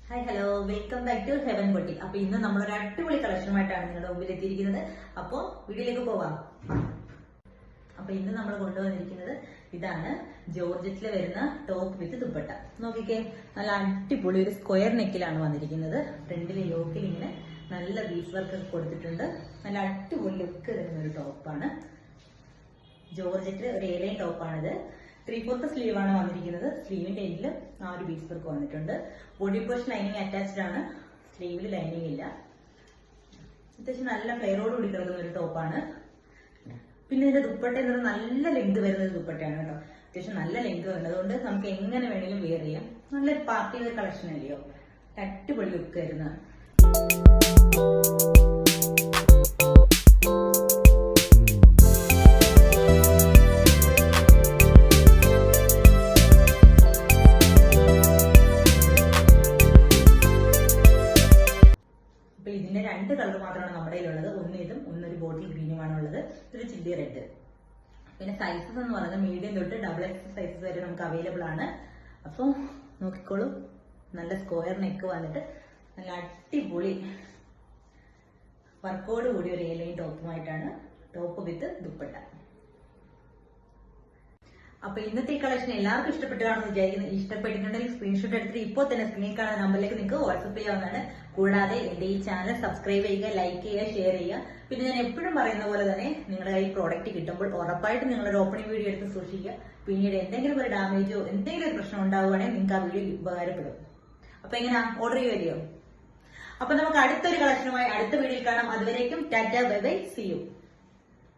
Hi hello welcome back to Heaven ബൊട്ടി. അപ്പൊ ഇന്ന് നമ്മളൊരു അടിപൊളി കളക്ഷനുമായിട്ടാണ് നിങ്ങളുടെ മുമ്പിൽ എത്തിയിരിക്കുന്നത്. അപ്പോൾ വീഡിയോയിലേക്ക് പോവാം. അപ്പൊ ഇന്ന് നമ്മൾ കൊണ്ടുവന്നിരിക്കുന്നത് ഇതാണ് ജോർജറ്റിൽ വരുന്ന ടോപ്പ് വിത്ത് ദുപ്പട്ട. നോക്കിക്കേ, നല്ല അടിപൊളി ഒരു സ്ക്വയർ നെക്കിലാണ് വന്നിരിക്കുന്നത്. ഫ്രണ്ടിലെ യോക്കിൽ ഇങ്ങനെ നല്ല ബീസ് വർക്ക് കൊടുത്തിട്ടുണ്ട്. നല്ല അടിപൊളി ലുക്ക് തരുന്ന ഒരു ടോപ്പാണ്. ജോർജറ്റ് ഒരു ഏലൈൻ ടോപ്പാണിത്. 3/4 സ്ലീവ് ആണ് വന്നിരിക്കുന്നത്. സ്ലീവിന്റെ എൻഡിൽ ആ ഒരു ബീസ് വർക്ക് വന്നിട്ടുണ്ട്. ബോഡി പോർഷൻ ലൈനിങ് അറ്റാച്ച്ഡ് ആണ്. സ്ലീവിൽ ലൈനിങ് ഇല്ല. അത്യാവശ്യം നല്ല ഫ്ലെയറോട് കൂടി കിടക്കുന്ന ഒരു ടോപ്പാണ്. പിന്നെ ഇതിന്റെ ദുപ്പട്ട എന്നത് നല്ല ലെങ്ത് വരുന്ന ഒരു ദുപ്പട്ടയാണ് കേട്ടോ. അത്യാവശ്യം നല്ല ലെങ്ത് വരുന്നത്. അതുകൊണ്ട് നമുക്ക് എങ്ങനെ വേണമെങ്കിലും വെയർ ചെയ്യാം. നല്ലൊരു പാർട്ടി വെയർ കളക്ഷൻ അല്ലയോ. അടിപൊളി ലുക്ക് വരുന്നതാണ്. ഇതിന്റെ 2 കളർ മാത്രമാണ് നമ്മുടെ കയ്യിലുള്ളത്. ഒന്ന് ഇതും ഒന്നൊരു ബോട്ടിൽ ഗ്രീനുമാണ് ഉള്ളത്. ഇതൊരു ചില്ലി റെഡ്. പിന്നെ സൈസസ് എന്ന് പറയുന്നത് മീഡിയം തൊട്ട് XXL സൈസസ് വരെ നമുക്ക് അവൈലബിൾ ആണ്. അപ്പോൾ നോക്കിക്കോളൂ, നല്ല സ്ക്വയർ നെക്ക് വന്നിട്ട് നല്ല അടിപൊളി വർക്കോട് കൂടി ഒരു ഏലൈൻ ടോപ്പുമായിട്ടാണ്. Top with dupatta. അപ്പൊ ഇന്നത്തെ ഈ കളക്ഷൻ എല്ലാവർക്കും ഇഷ്ടപ്പെട്ടാണെന്ന് വിചാരിക്കുന്നത്. ഇഷ്ടപ്പെട്ടിട്ടുണ്ടെങ്കിൽ സ്ക്രീൻഷോട്ട് എടുത്തിട്ട് ഇപ്പോൾ തന്നെ സ്ക്രീനിൽ കാണുന്ന നമ്പറിലേക്ക് നിങ്ങൾക്ക് വാട്സ്ആപ്പ് ചെയ്യാവുന്നതാണ്. കൂടാതെ എന്റെ ഈ ചാനൽ സബ്സ്ക്രൈബ് ചെയ്യുക, ലൈക്ക് ചെയ്യുക, ഷെയർ ചെയ്യുക. പിന്നെ ഞാൻ എപ്പോഴും പറയുന്ന പോലെ തന്നെ നിങ്ങളുടെ കയ്യിൽ പ്രോഡക്റ്റ് കിട്ടുമ്പോൾ ഉറപ്പായിട്ടും നിങ്ങളൊരു ഓപ്പണിംഗ് വീഡിയോ എടുത്ത് സൂക്ഷിക്കുക. പിന്നീട് എന്തെങ്കിലും ഒരു ഡാമേജോ എന്തെങ്കിലും ഒരു പ്രശ്നം ഉണ്ടാവുകയാണെങ്കിൽ നിങ്ങൾക്ക് ആ വീഡിയോ ഉപകാരപ്പെടും. അപ്പൊ എങ്ങനെയാ, ഓർഡർ ചെയ്യുമല്ലോ. അപ്പൊ നമുക്ക് അടുത്തൊരു കളക്ഷനുമായി അടുത്ത വീഡിയോയിൽ കാണാം. അതുവരേക്കും ടാറ്റ, ബൈ ബൈ, സീ യു.